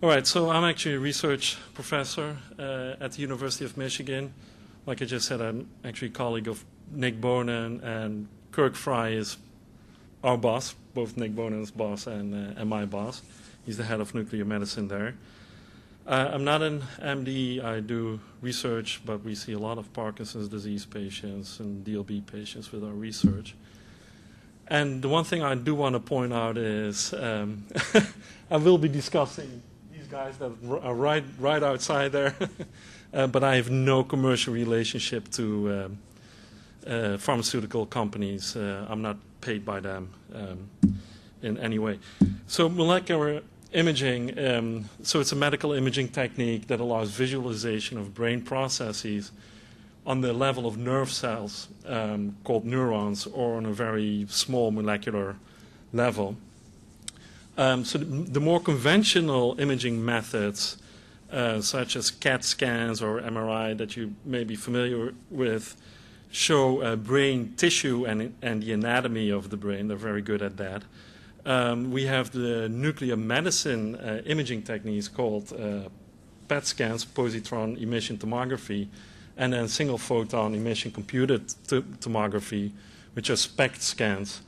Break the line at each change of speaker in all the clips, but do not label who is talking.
All right, so I'm actually a research professor at the University of Michigan. Like I just said, I'm actually a colleague of Nick Bonin, and Kirk Fry is our boss, both Nick Bonin's boss and my boss. He's the head of nuclear medicine there. I'm not an MD. I do research, but we see a lot of Parkinson's disease patients and DLB patients with our research. And the one thing I do want to point out is I will be discussing these guys that are right outside there, but I have no commercial relationship to pharmaceutical companies. I'm not paid by them in any way. So molecular imaging, so it's a medical imaging technique that allows visualization of brain processes on the level of nerve cells called neurons, or on a very small molecular level. So the more conventional imaging methods, such as CAT scans or MRI that you may be familiar with, show brain tissue and the anatomy of the brain. They're very good at that. We have the nuclear medicine imaging techniques called PET scans, positron emission tomography, and then single photon emission computed tomography, which are SPECT scans.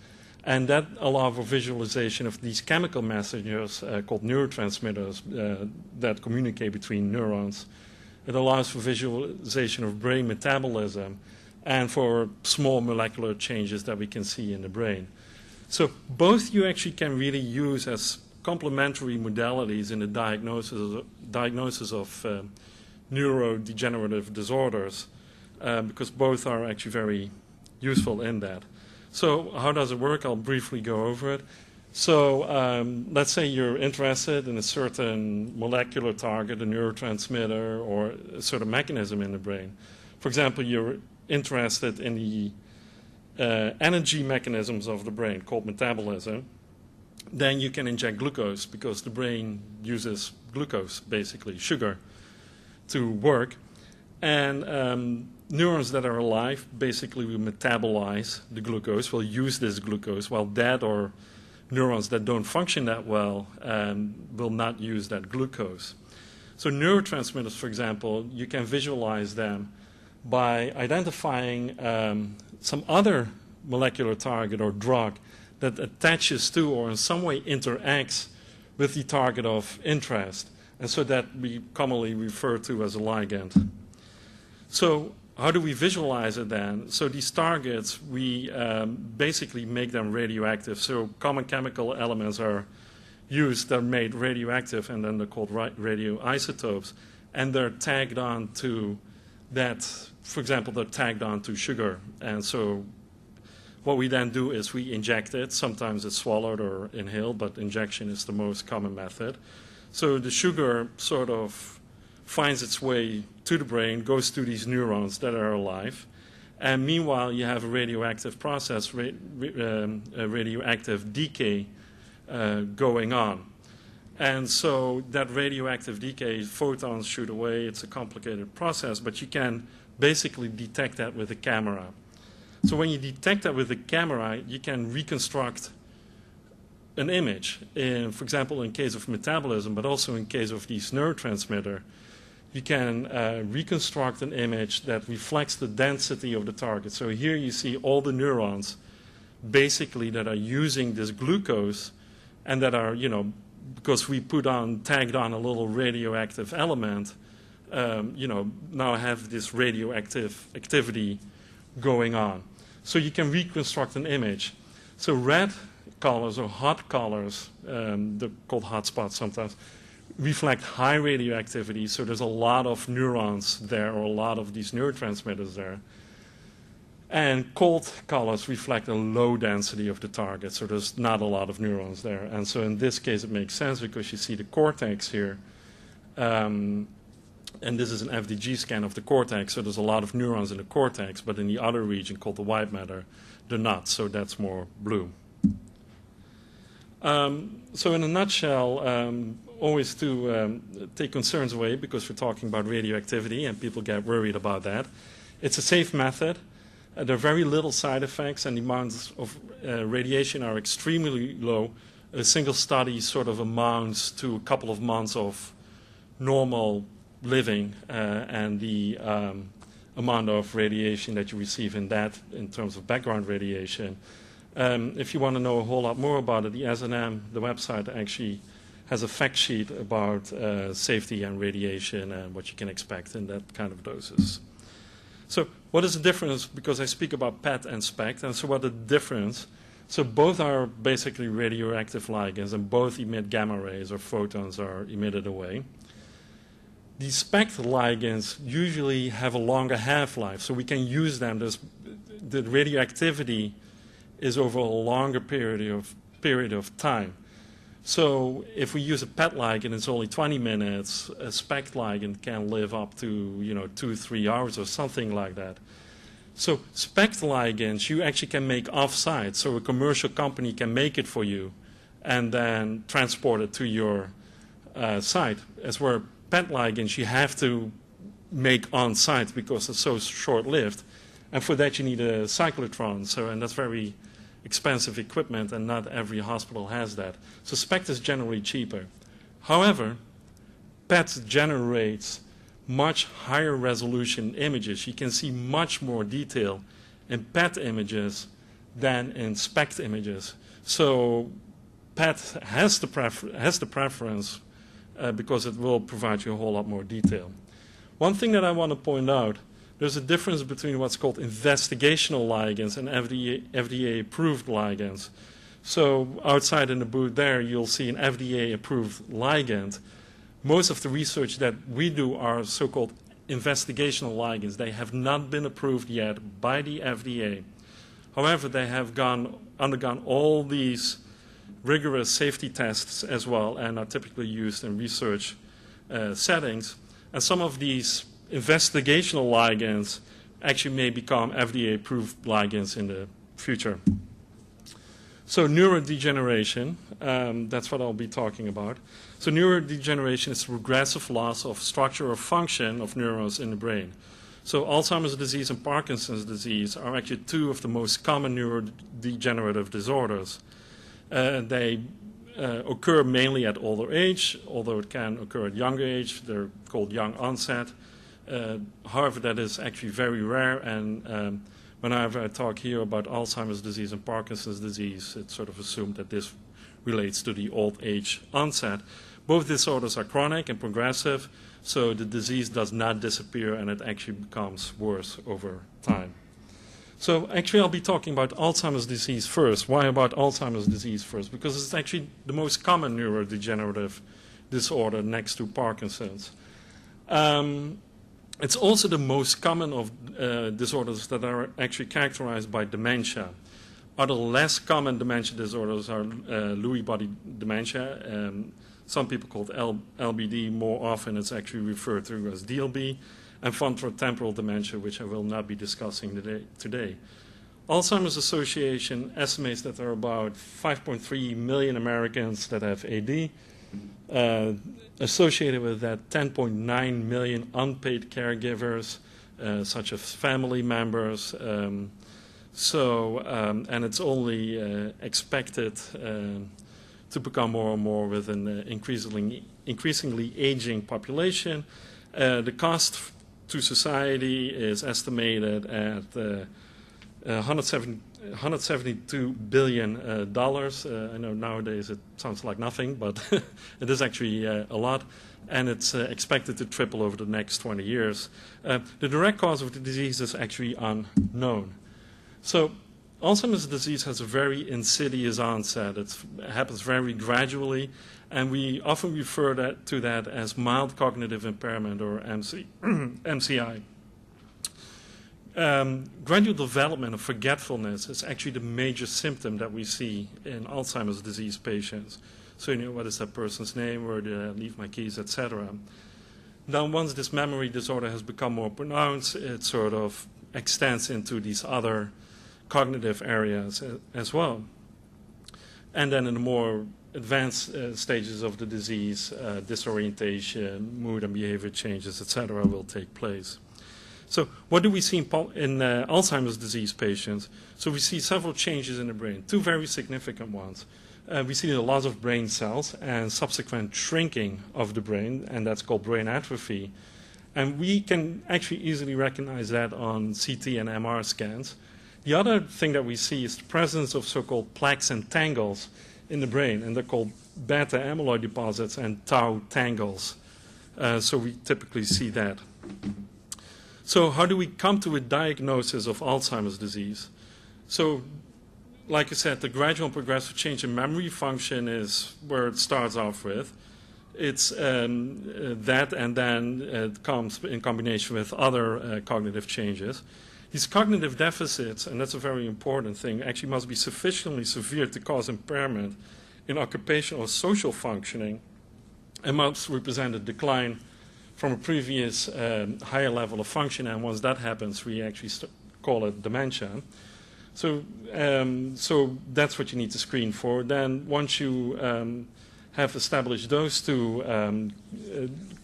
And that allow for visualization of these chemical messengers called neurotransmitters that communicate between neurons. It allows for visualization of brain metabolism and for small molecular changes that we can see in the brain. So both you actually can really use as complementary modalities in the diagnosis of neurodegenerative disorders, because both are actually very useful in that. So how does it work? I'll briefly go over it. So let's say you're interested in a certain molecular target, a neurotransmitter, or a sort of mechanism in the brain. For example, you're interested in the energy mechanisms of the brain called metabolism. Then you can inject glucose, because the brain uses glucose, basically sugar, to work. And neurons that are alive basically will metabolize the glucose, will use this glucose, while dead or neurons that don't function that well will not use that glucose. So neurotransmitters, for example, you can visualize them by identifying some other molecular target or drug that attaches to or in some way interacts with the target of interest. And so that we commonly refer to as a ligand. So how do we visualize it then? So these targets, we basically make them radioactive. So common chemical elements are used that are made radioactive, and then they're called radioisotopes. And they're tagged on to that, for example, they're tagged on to sugar. And so what we then do is we inject it. Sometimes it's swallowed or inhaled, but injection is the most common method. So the sugar sort of finds its way to the brain, goes to these neurons that are alive. And meanwhile, you have a radioactive process, a radioactive decay going on. And so that radioactive decay, photons shoot away. It's a complicated process, but you can basically detect that with a camera. So when you detect that with a camera, you can reconstruct an image. For example, in case of metabolism, but also in case of these neurotransmitter, you can reconstruct an image that reflects the density of the target. So here you see all the neurons basically that are using this glucose, and that are, because we tagged on a little radioactive element, now have this radioactive activity going on. So you can reconstruct an image. So red colors or hot colors, they're called hotspots sometimes, reflect high radioactivity. So there's a lot of neurons there, or a lot of these neurotransmitters there. And cold colors reflect a low density of the target, so there's not a lot of neurons there. And so in this case it makes sense, because you see the cortex here. And this is an FDG scan of the cortex, so there's a lot of neurons in the cortex, but in the other region called the white matter, they're not, so that's more blue. So in a nutshell, always to take concerns away, because we're talking about radioactivity and people get worried about that. It's a safe method. There are very little side effects, and the amounts of radiation are extremely low, a single study sort of amounts to a couple of months of normal living and the amount of radiation that you receive in that in terms of background radiation. If you want to know a whole lot more about it, the S&M, the website, actually has a fact sheet about safety and radiation and what you can expect in that kind of doses. So what is the difference? Because I speak about PET and SPECT, and so what is the difference? So both are basically radioactive ligands, and both emit gamma rays or photons are emitted away. The SPECT ligands usually have a longer half-life, so we can use them. The radioactivity is over a longer period of time. So if we use a PET ligand, it's only 20 minutes. A SPECT ligand can live up to 2-3 hours or something like that. So SPECT ligands you actually can make off-site. So a commercial company can make it for you and then transport it to your site. As where PET ligands you have to make on-site because it's so short-lived. And for that you need a cyclotron. And that's very expensive equipment, and not every hospital has that. So SPECT is generally cheaper. However, PET generates much higher resolution images. You can see much more detail in PET images than in SPECT images. So PET has the preference because it will provide you a whole lot more detail. One thing that I want to point out, there's a difference between what's called investigational ligands and FDA Approved ligands. So outside in the booth there, you'll see an FDA Approved ligand. Most of the research that we do are so-called investigational ligands. They have not been approved yet by the FDA. However, they have undergone all these rigorous safety tests as well and are typically used in research settings. And some of these investigational ligands actually may become FDA-approved ligands in the future. So neurodegeneration, that's what I'll be talking about. So neurodegeneration is regressive loss of structure or function of neurons in the brain. So Alzheimer's disease and Parkinson's disease are actually two of the most common neurodegenerative disorders. They occur mainly at older age, although it can occur at younger age. They're called young onset. However, that is actually very rare, and whenever I talk here about Alzheimer's disease and Parkinson's disease, it's sort of assumed that this relates to the old age onset. Both disorders are chronic and progressive, so the disease does not disappear and it actually becomes worse over time. So actually I'll be talking about Alzheimer's disease first. Why about Alzheimer's disease first? Because it's actually the most common neurodegenerative disorder next to Parkinson's. It's also the most common of disorders that are actually characterized by dementia. Other less common dementia disorders are Lewy body dementia. Some people call it LBD. More often it's actually referred to as DLB. And frontotemporal dementia, which I will not be discussing today. Alzheimer's Association estimates that there are about 5.3 million Americans that have AD. Associated with that, 10.9 million unpaid caregivers, such as family members. And it's only expected to become more and more with an increasingly aging population. The cost to society is estimated at $172 billion. I know nowadays it sounds like nothing, but it is actually a lot, and it's expected to triple over the next 20 years. The direct cause of the disease is actually unknown. So Alzheimer's disease has a very insidious onset. It happens very gradually, and we often refer to that as mild cognitive impairment, or MCI. Gradual development of forgetfulness is actually the major symptom that we see in Alzheimer's disease patients. So, what is that person's name, where did I leave my keys, etc. Now, once this memory disorder has become more pronounced, it sort of extends into these other cognitive areas as well. And then in the more advanced stages of the disease, disorientation, mood and behavior changes, etc. will take place. So what do we see in Alzheimer's disease patients? So we see several changes in the brain, two very significant ones. we see the loss of brain cells and subsequent shrinking of the brain, and that's called brain atrophy. And we can actually easily recognize that on CT and MR scans. The other thing that we see is the presence of so-called plaques and tangles in the brain, and they're called beta amyloid deposits and tau tangles. So we typically see that. So how do we come to a diagnosis of Alzheimer's disease? So, like I said, the gradual and progressive change in memory function is where it starts off with. It's that, and then it comes in combination with other cognitive changes. These cognitive deficits, and that's a very important thing, actually must be sufficiently severe to cause impairment in occupational or social functioning, and must represent a decline from a previous higher level of function. And once that happens, we actually call it dementia. So that's what you need to screen for. Then once you have established those two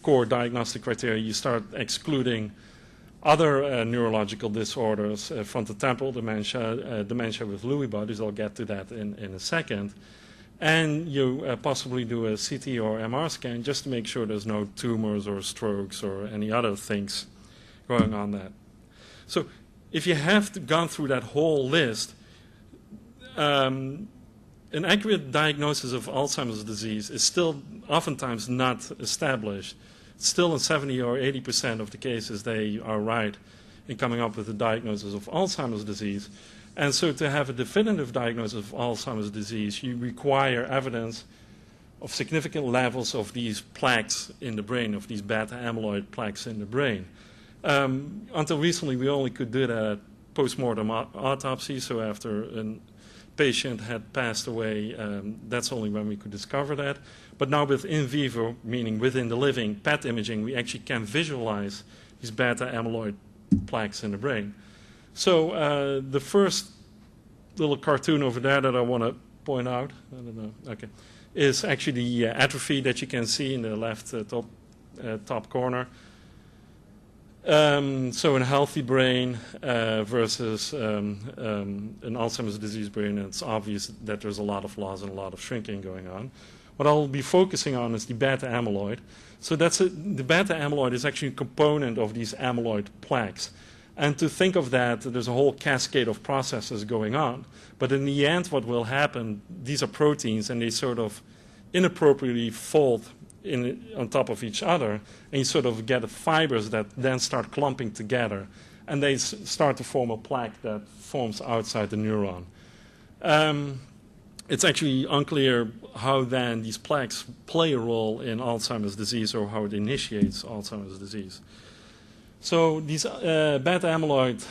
core diagnostic criteria, you start excluding other neurological disorders, frontotemporal dementia, dementia with Lewy bodies. I'll get to that in a second. And you possibly do a CT or MR scan just to make sure there's no tumors or strokes or any other things going on there. So if you have gone through that whole list, an accurate diagnosis of Alzheimer's disease is still oftentimes not established. Still in 70 or 80% of the cases, they are right in coming up with a diagnosis of Alzheimer's disease. And so to have a definitive diagnosis of Alzheimer's disease, you require evidence of significant levels of these plaques in the brain, of these beta amyloid plaques in the brain. Until recently, we only could do that post-mortem autopsy, so after a patient had passed away, that's only when we could discover that. But now with in vivo, meaning within the living PET imaging, we actually can visualize these beta amyloid plaques in the brain. So the first little cartoon over there that I want to point out, I don't know, okay, is actually the atrophy that you can see in the left top corner. So in a healthy brain versus an Alzheimer's disease brain, it's obvious that there's a lot of loss and a lot of shrinking going on. What I'll be focusing on is the beta amyloid. So the beta amyloid is actually a component of these amyloid plaques. And to think of that, there's a whole cascade of processes going on. But in the end, what will happen, these are proteins, and they sort of inappropriately fold on top of each other, and you sort of get fibers that then start clumping together, and they start to form a plaque that forms outside the neuron. It's actually unclear how then these plaques play a role in Alzheimer's disease or how it initiates Alzheimer's disease. So these beta amyloid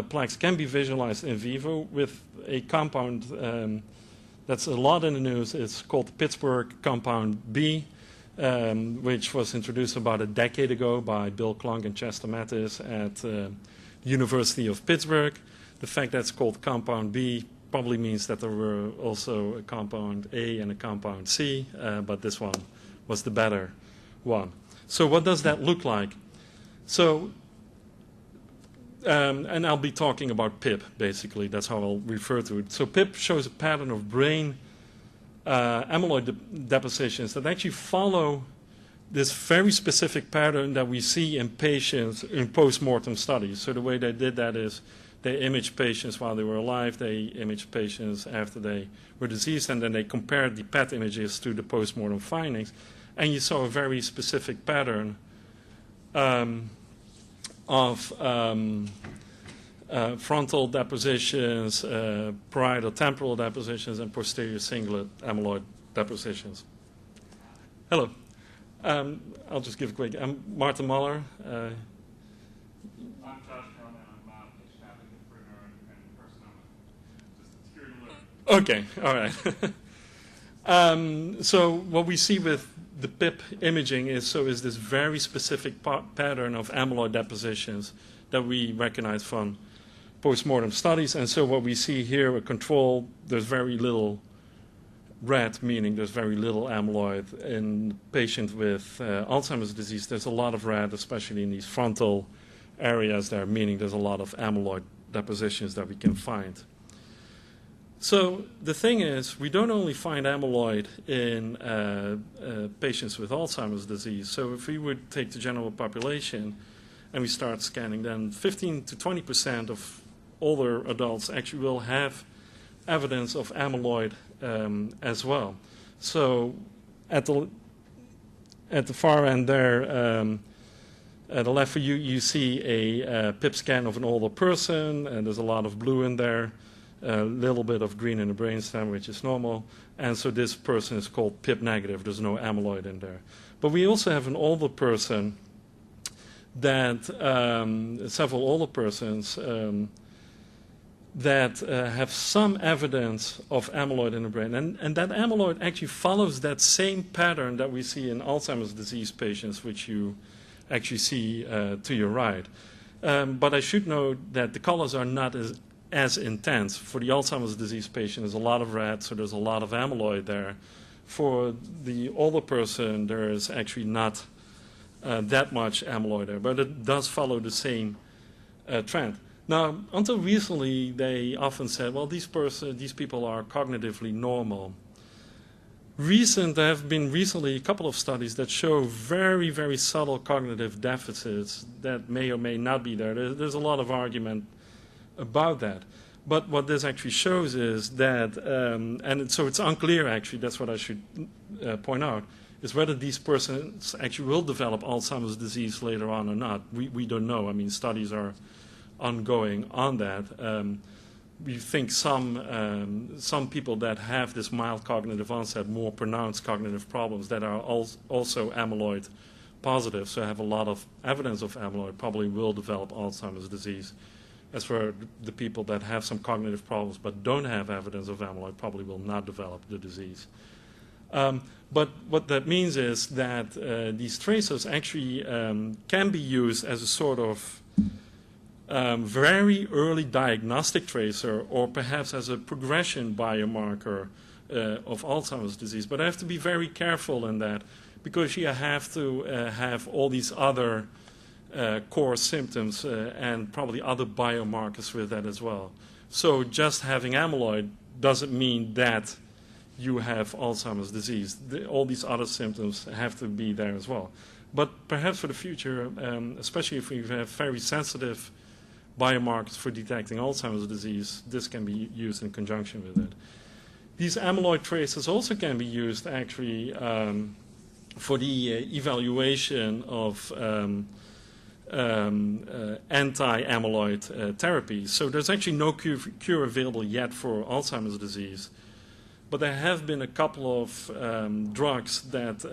plaques can be visualized in vivo with a compound that's a lot in the news. It's called Pittsburgh compound B, which was introduced about a decade ago by Bill Klunk and Chester Mattis at the University of Pittsburgh. The fact that it's called compound B probably means that there were also a compound A and a compound C, but this one was the better one. So what does that look like? So, and I'll be talking about PIP, basically. That's how I'll refer to it. So PIP shows a pattern of brain amyloid depositions that actually follow this very specific pattern that we see in patients in post-mortem studies. So the way they did that is they imaged patients while they were alive, they imaged patients after they were deceased, and then they compared the PET images to the post-mortem findings. And you saw a very specific pattern of frontal depositions, parietal temporal depositions, and posterior cingulate amyloid depositions. Hello. I'll just give a quick. I'm Martin Muller.
I'm Josh Cronin. I'm patient advocate for neurodegenerative person. Just here to learn.
Okay. All right. So what we see with the PIP imaging is this very specific pattern of amyloid depositions that we recognize from post-mortem studies. And so what we see here, a control, there's very little red, meaning there's very little amyloid. In patients with Alzheimer's disease, there's a lot of red, especially in these frontal areas there, meaning there's a lot of amyloid depositions that we can find. So the thing is, we don't only find amyloid in patients with Alzheimer's disease. So if we would take the general population and we start scanning, then 15 to 20% of older adults actually will have evidence of amyloid as well. So at the far end there, at the left for you, you see a PIP scan of an older person, and there's a lot of blue in there. A little bit of green in the brainstem, which is normal. And so this person is called PIP negative. There's no amyloid in there. But we also have an older person that, several older persons that have some evidence of amyloid in the brain. And that amyloid actually follows that same pattern that we see in Alzheimer's disease patients, which you actually see to your right. But I should note that the colors are not as intense. For the Alzheimer's disease patient, there's a lot of red, so there's a lot of amyloid there. For the older person, there is actually not that much amyloid there, but it does follow the same trend. Now, until recently, they often said, well, these people are cognitively normal. There have been recently a couple of studies that show very, very subtle cognitive deficits that may or may not be there. There's a lot of argument about that. But what this actually shows is that, so it's unclear actually, that's what I should point out, is whether these persons actually will develop Alzheimer's disease later on or not. We don't know. I mean, studies are ongoing on that. We think some people that have this mild cognitive onset, more pronounced cognitive problems that are also amyloid positive, so have a lot of evidence of amyloid, probably will develop Alzheimer's disease. As for the people that have some cognitive problems but don't have evidence of amyloid, probably will not develop the disease. But what that means is that these tracers actually can be used as a sort of very early diagnostic tracer, or perhaps as a progression biomarker of Alzheimer's disease. But I have to be very careful in that, because you have to have all these other core symptoms and probably other biomarkers with that as well. So just having amyloid doesn't mean that you have Alzheimer's disease. All these other symptoms have to be there as well. But perhaps for the future, especially if we have very sensitive biomarkers for detecting Alzheimer's disease, this can be used in conjunction with it. These amyloid tracers also can be used actually for the evaluation of anti-amyloid therapies. So there's actually no cure available yet for Alzheimer's disease. But there have been a couple of drugs that,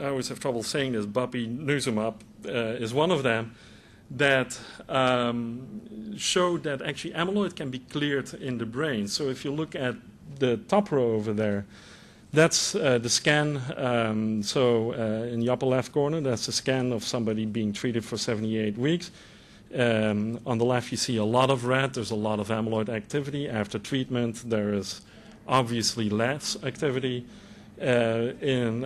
I always have trouble saying this, bapineuzumab is one of them, that showed that actually amyloid can be cleared in the brain. So if you look at the top row over there, that's the scan. In the upper left corner, that's a scan of somebody being treated for 78 weeks. On the left, you see a lot of red. There's a lot of amyloid activity. After treatment, there is obviously less activity. In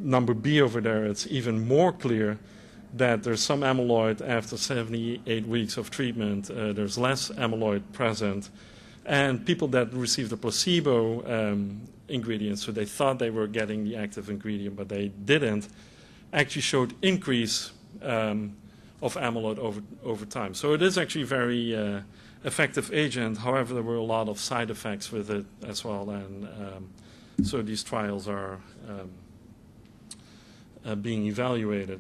number B over there, it's even more clear that there's some amyloid after 78 weeks of treatment. There's less amyloid present. And people that received the placebo ingredient, so they thought they were getting the active ingredient, but they didn't, actually showed increase of amyloid over time. So it is actually a very effective agent. However, there were a lot of side effects with it as well. And so these trials are being evaluated.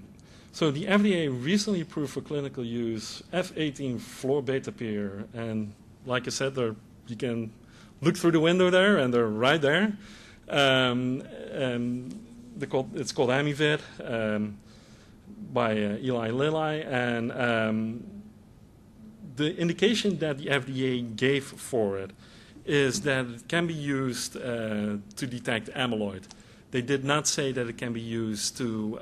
So the FDA recently approved for clinical use F18 fluorobutadiene, and like I said, you can look through the window there, and they're right there. It's called Amyvid by Eli Lilly, and the indication that the FDA gave for it is that it can be used to detect amyloid. They did not say that it can be used to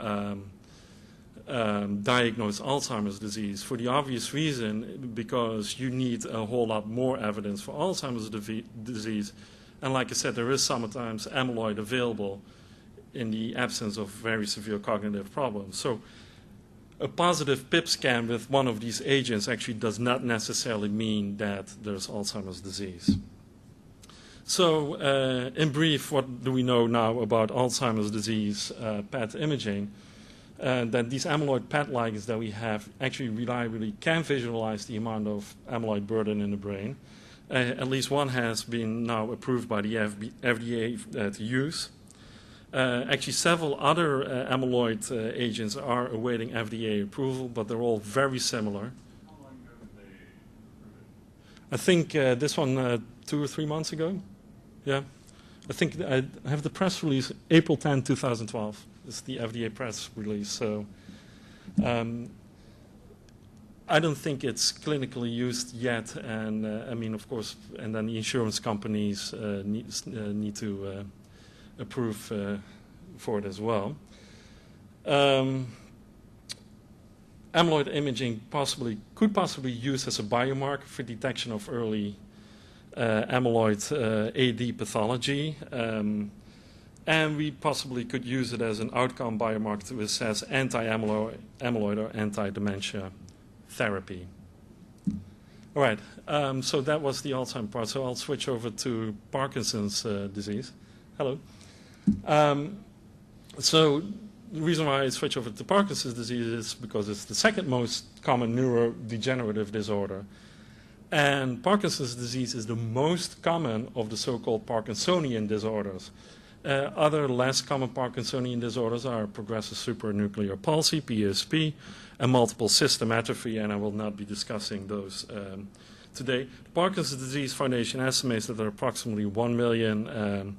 diagnose Alzheimer's disease, for the obvious reason, because you need a whole lot more evidence for Alzheimer's disease. And like I said, there is sometimes amyloid available in the absence of very severe cognitive problems. So a positive PIP scan with one of these agents actually does not necessarily mean that there's Alzheimer's disease. So, in brief, what do we know now about Alzheimer's disease PET imaging? That these amyloid PET ligands that we have actually reliably can visualize the amount of amyloid burden in the brain. At least one has been now approved by the FDA to use. Actually, several other amyloid agents are awaiting FDA approval, but they're all very similar.
How long ago did they approve it?
I think this one 2 or 3 months ago. Yeah. I think I have the press release April 10, 2012. It's the FDA press release. So I don't think it's clinically used yet. And I mean, of course, and then the insurance companies need to approve for it as well. Amyloid imaging could possibly be used as a biomarker for detection of early amyloid AD pathology. And we possibly could use it as an outcome biomarker to assess anti-amyloid or anti-dementia therapy. All right, so that was the Alzheimer's part. So I'll switch over to Parkinson's disease. Hello. So the reason why I switch over to Parkinson's disease is because it's the second most common neurodegenerative disorder. And Parkinson's disease is the most common of the so-called Parkinsonian disorders. Other less common Parkinsonian disorders are progressive supranuclear palsy, PSP, and multiple system atrophy, and I will not be discussing those today. The Parkinson's Disease Foundation estimates that there are approximately 1 million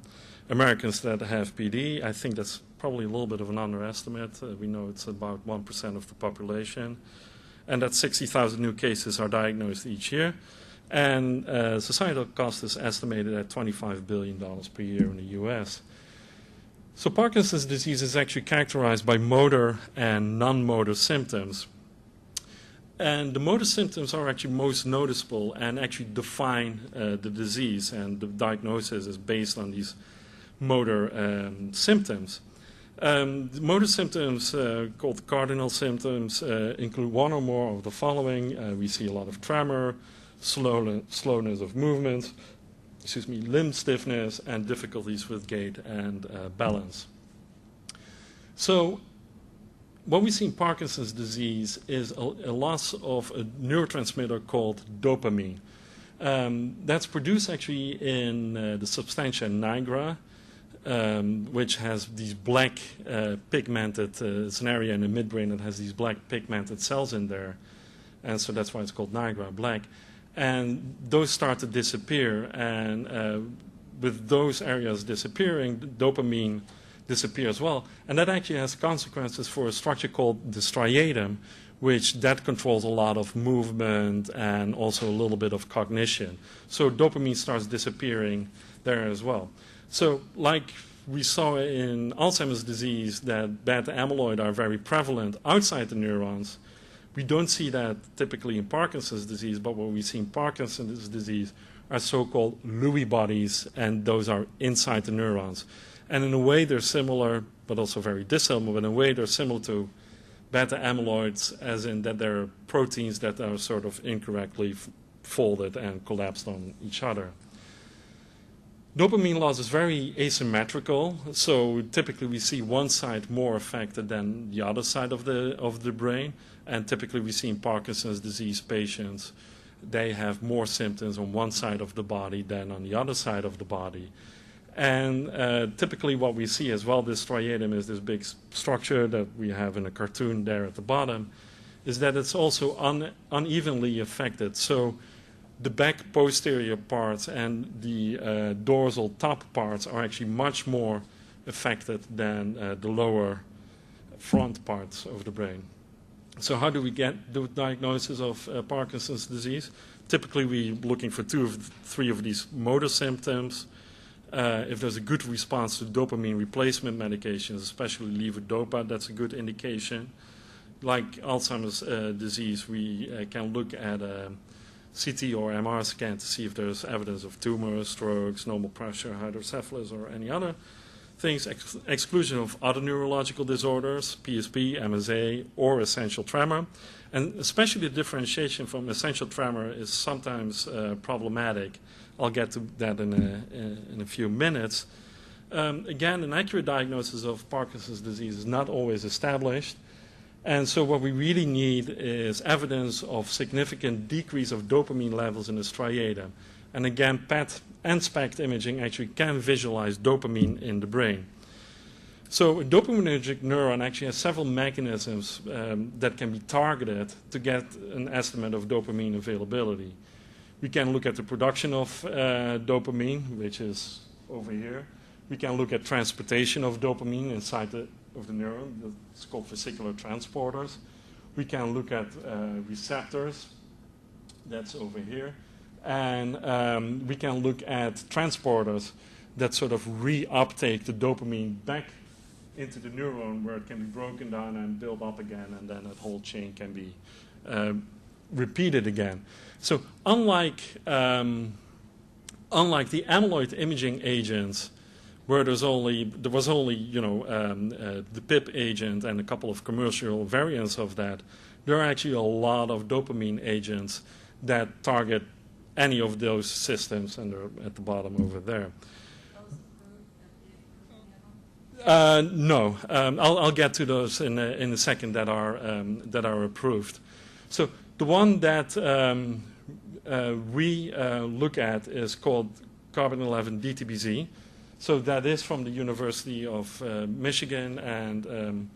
Americans that have PD. I think that's probably a little bit of an underestimate. We know it's about 1% of the population, and that 60,000 new cases are diagnosed each year. And societal cost is estimated at $25 billion per year in the U.S. So Parkinson's disease is actually characterized by motor and non-motor symptoms. And the motor symptoms are actually most noticeable and actually define the disease, and the diagnosis is based on these motor symptoms. The motor symptoms, called cardinal symptoms, include one or more of the following. We see a lot of tremor, slowness of movement, limb stiffness, and difficulties with gait and balance. So what we see in Parkinson's disease is a loss of a neurotransmitter called dopamine. That's produced actually in the substantia nigra, which has these black pigmented, it's an area in the midbrain that has these black pigmented cells in there. And so that's why it's called nigra, black. And those start to disappear, and with those areas disappearing, dopamine disappears as well. And that actually has consequences for a structure called the striatum, which that controls a lot of movement and also a little bit of cognition. So dopamine starts disappearing there as well. So like we saw in Alzheimer's disease that beta amyloid are very prevalent outside the neurons, we don't see that typically in Parkinson's disease, but what we see in Parkinson's disease are so-called Lewy bodies, and those are inside the neurons. And in a way they're similar, but also very dissimilar, but in a way they're similar to beta amyloids, as in that they're proteins that are sort of incorrectly folded and collapsed on each other. Dopamine loss is very asymmetrical, so typically we see one side more affected than the other side of the brain, and typically we see in Parkinson's disease patients, they have more symptoms on one side of the body than on the other side of the body. And typically what we see as well, this striatum is this big structure that we have in a cartoon there at the bottom, is that it's also unevenly affected. So the back posterior parts and the dorsal top parts are actually much more affected than the lower front parts of the brain. So how do we get the diagnosis of Parkinson's disease? Typically we're looking for 2 of 3 of these motor symptoms. If there's a good response to dopamine replacement medications, especially levodopa, that's a good indication. Like Alzheimer's disease, we can look at a CT or MR scan to see if there's evidence of tumors, strokes, normal pressure, hydrocephalus, or any other things, exclusion of other neurological disorders, PSP, MSA, or essential tremor. And especially the differentiation from essential tremor is sometimes problematic. I'll get to that in a few minutes. Again, an accurate diagnosis of Parkinson's disease is not always established. And so what we really need is evidence of significant decrease of dopamine levels in the striatum. And again, PET and SPECT imaging actually can visualize dopamine in the brain. So a dopaminergic neuron actually has several mechanisms that can be targeted to get an estimate of dopamine availability. We can look at the production of dopamine, which is over here. We can look at transportation of dopamine inside of the neuron. It's called vesicular transporters. We can look at receptors. That's over here. And we can look at transporters that sort of reuptake the dopamine back into the neuron where it can be broken down and built up again, and then that whole chain can be repeated again. So unlike the amyloid imaging agents, where there was only the PIP agent and a couple of commercial variants of that, there are actually a lot of dopamine agents that target any of those systems, and they're at the bottom over there. No, I'll get to those in a second that are approved. So the one that we look at is called carbon 11 DTBC. So that is from the University of Michigan, and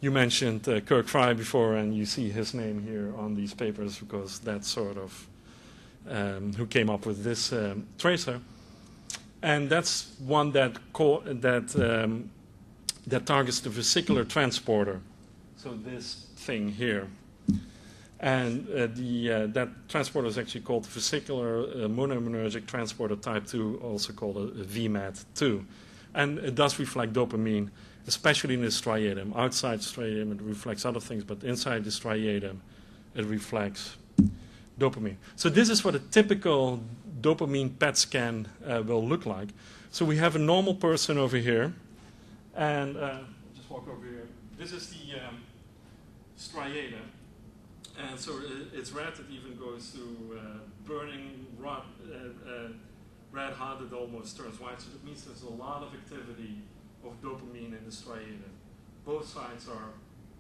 you mentioned Kirk Fry before, and you see his name here on these papers because that's sort of who came up with this tracer. And that's one that targets the vesicular transporter, so this thing here. And that transporter is actually called the vesicular monoaminergic transporter type 2, also called a VMAT2. And it does reflect dopamine, especially in the striatum. Outside the striatum, it reflects other things, but inside the striatum, it reflects dopamine. So this is what a typical dopamine PET scan will look like. So we have a normal person over here, and just walk over here. This is the striatum. And so it's red. It even goes to burning red hot. It almost turns white. So that means there's a lot of activity of dopamine in the striatum. Both sides are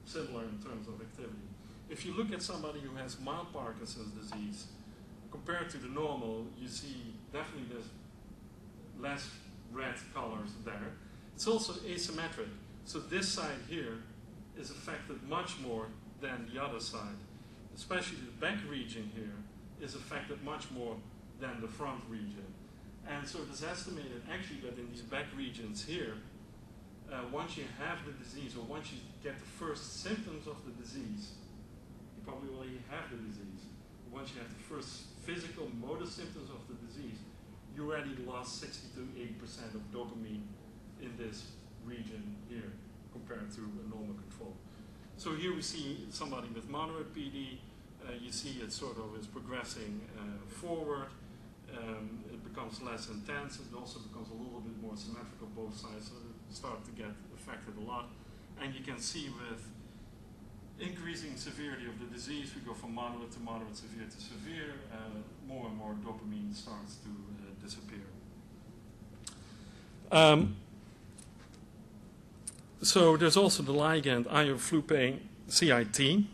similar in terms of activity. If you look at somebody who has mild Parkinson's disease, compared to the normal, you see definitely there's less red colors there. It's also asymmetric. So this side here is affected much more than the other side. Especially the back region here is affected much more than the front region. And so it is estimated actually that in these back regions here, once you have the disease, or once you get the first symptoms of the disease, you probably already have the disease. Once you have the first physical motor symptoms of the disease, you already lost 60 to 80% of dopamine in this region here compared to a normal control. So here we see somebody with moderate PD. You see it sort of is progressing forward. It becomes less intense. It also becomes a little bit more symmetrical both sides, so it starts to get affected a lot. And you can see with increasing severity of the disease, we go from moderate to moderate, severe to severe, more and more dopamine starts to disappear. So there's also the ligand ioflupane CIT,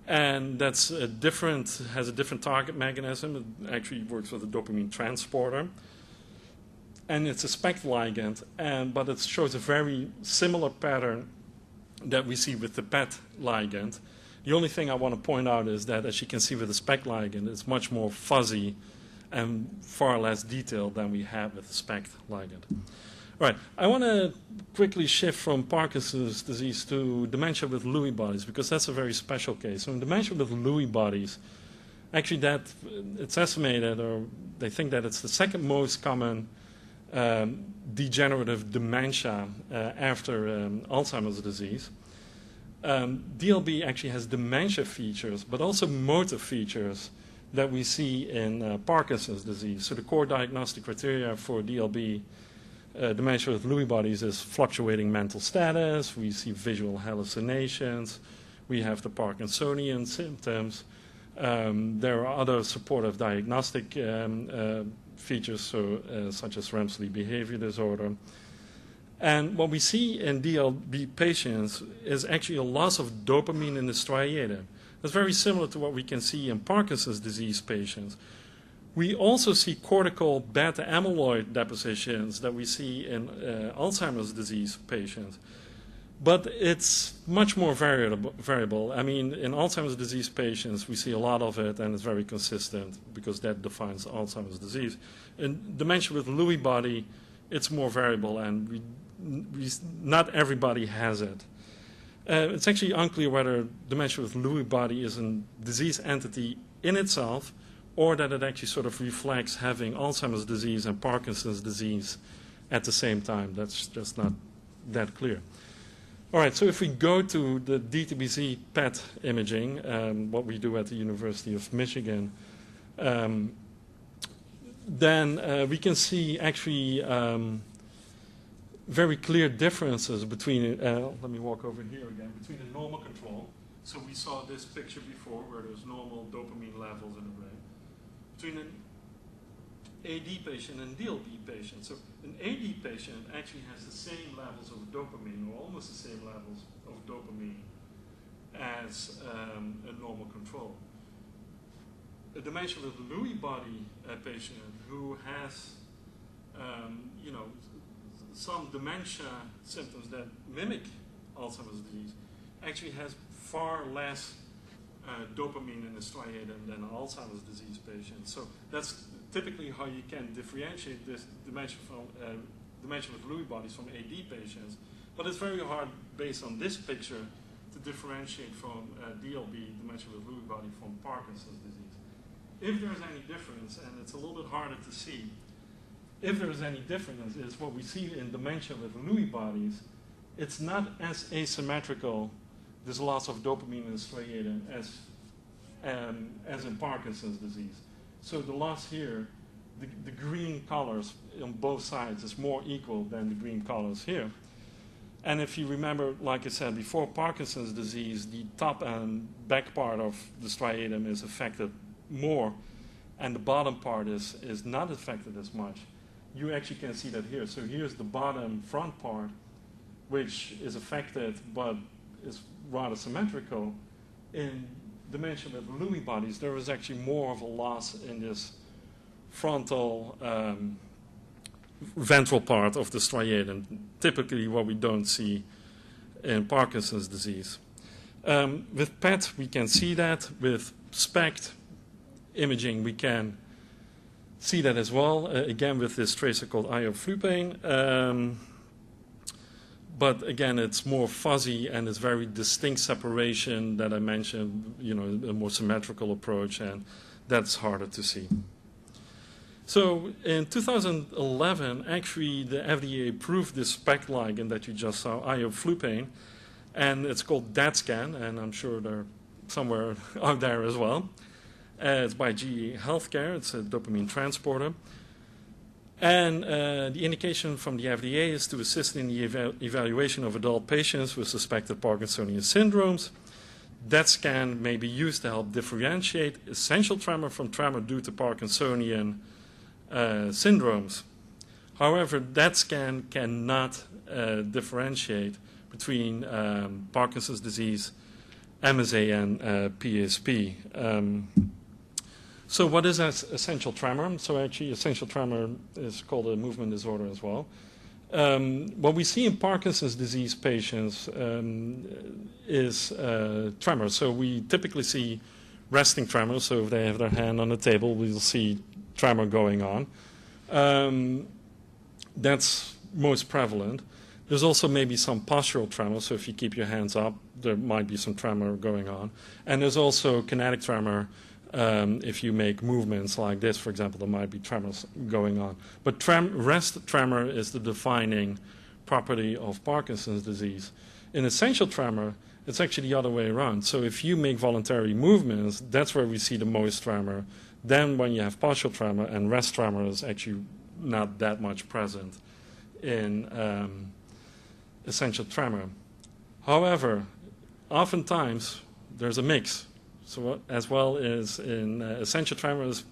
and that's has a different target mechanism. It actually works with a dopamine transporter, and it's a SPECT ligand, but it shows a very similar pattern that we see with the PET ligand. The only thing I want to point out is that, as you can see with the SPECT ligand, it's much more fuzzy and far less detailed than we have with the SPECT ligand. All right, I want to quickly shift from Parkinson's disease to dementia with Lewy bodies, because that's a very special case. So in dementia with Lewy bodies, actually it's estimated, or they think that it's the second most common degenerative dementia after Alzheimer's disease. DLB actually has dementia features, but also motor features that we see in Parkinson's disease. So the core diagnostic criteria for DLB Dementia with Lewy bodies is fluctuating mental status. We see visual hallucinations. We have the Parkinsonian symptoms. There are other supportive diagnostic features, such as REM sleep behavior disorder. And what we see in DLB patients is actually a loss of dopamine in the striatum. That's very similar to what we can see in Parkinson's disease patients. We also see cortical beta amyloid depositions that we see in Alzheimer's disease patients. But it's much more variable. I mean, in Alzheimer's disease patients, we see a lot of it, and it's very consistent because that defines Alzheimer's disease. In dementia with Lewy body, it's more variable, and not everybody has it. It's actually unclear whether dementia with Lewy body is a disease entity in itself, or that it actually sort of reflects having Alzheimer's disease and Parkinson's disease at the same time. That's just not that clear. All right, so if we go to the DTBC PET imaging, what we do at the University of Michigan, then we can see actually very clear differences between, let me walk over here again, between the normal control. So we saw this picture before where there's normal dopamine levels in the brain. Between an AD patient and DLB patient. So an AD patient actually has the same levels of dopamine, or almost the same levels of dopamine as a normal control. A dementia with Lewy body patient who has, some dementia symptoms that mimic Alzheimer's disease actually has far less dopamine in the striatum than an Alzheimer's disease patient. So that's typically how you can differentiate this dementia with Lewy bodies from AD patients. But it's very hard, based on this picture, to differentiate from DLB, dementia with Lewy body, from Parkinson's disease. If there's any difference, and it's a little bit harder to see, if there's any difference is what we see in dementia with Lewy bodies, it's not as asymmetrical, this loss of dopamine in the striatum, as in Parkinson's disease. So the loss here, the green colors on both sides is more equal than the green colors here. And if you remember, like I said before, Parkinson's disease, the top and back part of the striatum is affected more, and the bottom part is not affected as much. You actually can see that here. So here's the bottom front part, which is affected but is rather symmetrical. In dementia with Lewy bodies, there is actually more of a loss in this frontal ventral part of the striatum, typically what we don't see in Parkinson's disease. With PET, we can see that. With SPECT imaging, we can see that as well, again with this tracer called ioflupane. But again, it's more fuzzy, and it's very distinct separation that I mentioned, a more symmetrical approach, and that's harder to see. So in 2011, actually, the FDA approved this SPECT ligand that you just saw, ioflupane, and it's called DAT-scan, and I'm sure they're somewhere out there as well. It's by GE Healthcare. It's a dopamine transporter. And the indication from the FDA is to assist in the evaluation of adult patients with suspected Parkinsonian syndromes. DAT-scan may be used to help differentiate essential tremor from tremor due to Parkinsonian syndromes. However, DAT-scan cannot differentiate between Parkinson's disease, MSA, and PSP. So what is essential tremor? So actually, essential tremor is called a movement disorder as well. What we see in Parkinson's disease patients is tremor. So we typically see resting tremor. So if they have their hand on the table, we'll see tremor going on. That's most prevalent. There's also maybe some postural tremor. So if you keep your hands up, there might be some tremor going on. And there's also kinetic tremor. If you make movements like this, for example, there might be tremors going on. But rest tremor is the defining property of Parkinson's disease. In essential tremor, it's actually the other way around. So if you make voluntary movements, that's where we see the most tremor. Then when you have partial tremor, and rest tremor is actually not that much present in essential tremor. However, oftentimes there's a mix. So as well as in essential tremors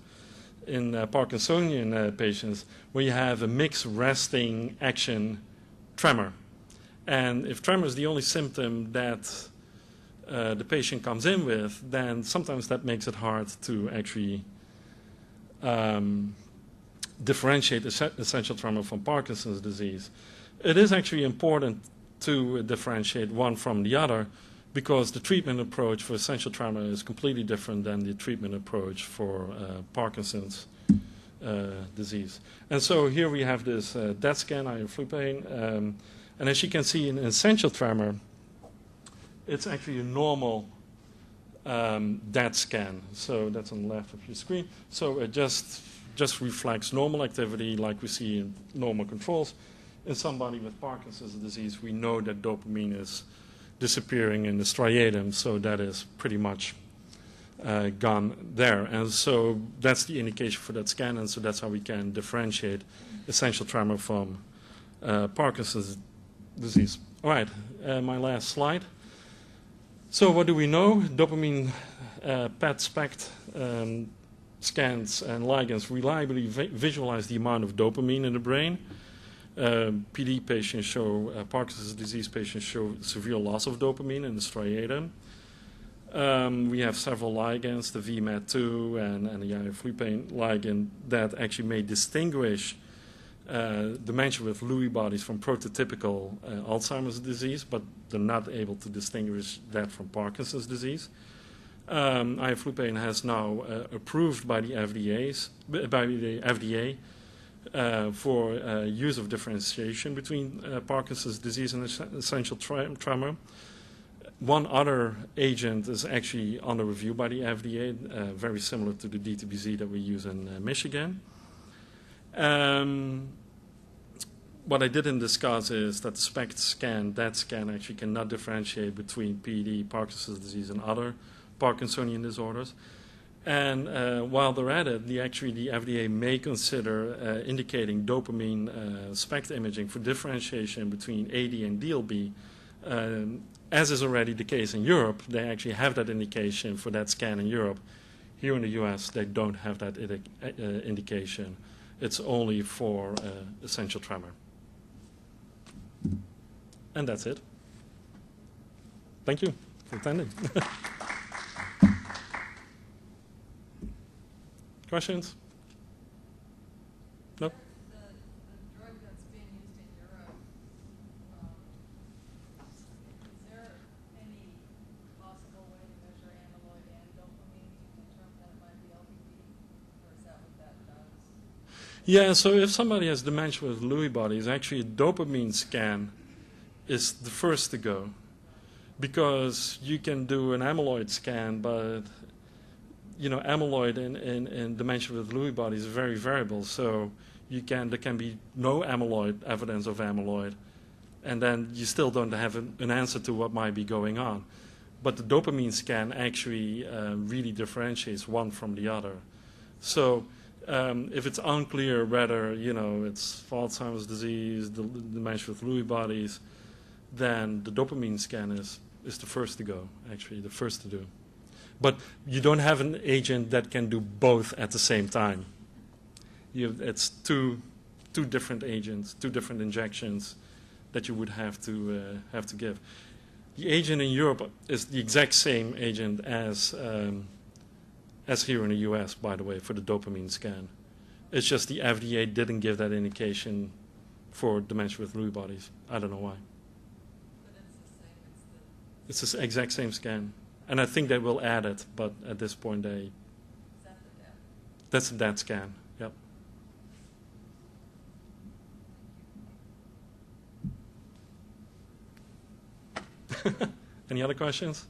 in Parkinsonian patients, where you have a mixed resting action tremor. And if tremor is the only symptom that the patient comes in with, then sometimes that makes it hard to actually differentiate essential tremor from Parkinson's disease. It is actually important to differentiate one from the other, because the treatment approach for essential tremor is completely different than the treatment approach for Parkinson's disease. And so here we have this DET scan, eye fluid pain, and as you can see in essential tremor, it's actually a normal DET scan. So that's on the left of your screen. So it just reflects normal activity like we see in normal controls. In somebody with Parkinson's disease, we know that dopamine is disappearing in the striatum, so that is pretty much gone there. And so that's the indication for that scan, and so that's how we can differentiate essential tremor from Parkinson's disease. All right, my last slide. So what do we know? Dopamine PET SPECT scans and ligands reliably visualize the amount of dopamine in the brain. PD patients show, Parkinson's disease patients show severe loss of dopamine in the striatum. We have several ligands, the VMAT2 and the eye fluid pain ligand, that actually may distinguish dementia with Lewy bodies from prototypical Alzheimer's disease, but they're not able to distinguish that from Parkinson's disease. Eye fluid pain has now approved by the FDA for use of differentiation between Parkinson's disease and essential tremor. One other agent is actually under review by the FDA, very similar to the DTBC that we use in Michigan. What I didn't discuss is that the SPECT scan, that scan actually cannot differentiate between PD, Parkinson's disease, and other Parkinsonian disorders. And while they're at it, the FDA may consider indicating dopamine SPECT imaging for differentiation between AD and DLB, as is already the case in Europe. They actually have that indication for that scan in Europe. Here in the US, they don't have that indication. It's only for essential tremor. And that's it. Thank you for attending. Questions? No?
The drug that's being used in Europe, is there any possible way to measure amyloid and dopamine to determine that it might be LBD, or is that what that does?
Yeah, so if somebody has dementia with Lewy bodies, actually a dopamine scan is the first to go, because you can do an amyloid scan, but amyloid in dementia with Lewy bodies is very variable. So there can be no amyloid evidence of amyloid, and then you still don't have an answer to what might be going on. But the dopamine scan actually really differentiates one from the other. So if it's unclear whether it's Alzheimer's disease, the dementia with Lewy bodies, then the dopamine scan is the first to go. Actually, the first to do. But you don't have an agent that can do both at the same time. It's two different agents, two different injections that you would have to give. The agent in Europe is the exact same agent as here in the U.S., by the way, for the dopamine scan. It's just the FDA didn't give that indication for dementia with Lewy bodies. I don't know why.
But it's the same,
it's the exact same scan. And I think they will add it, but at this point
is that the
that's a DET scan. Yep. Any other questions?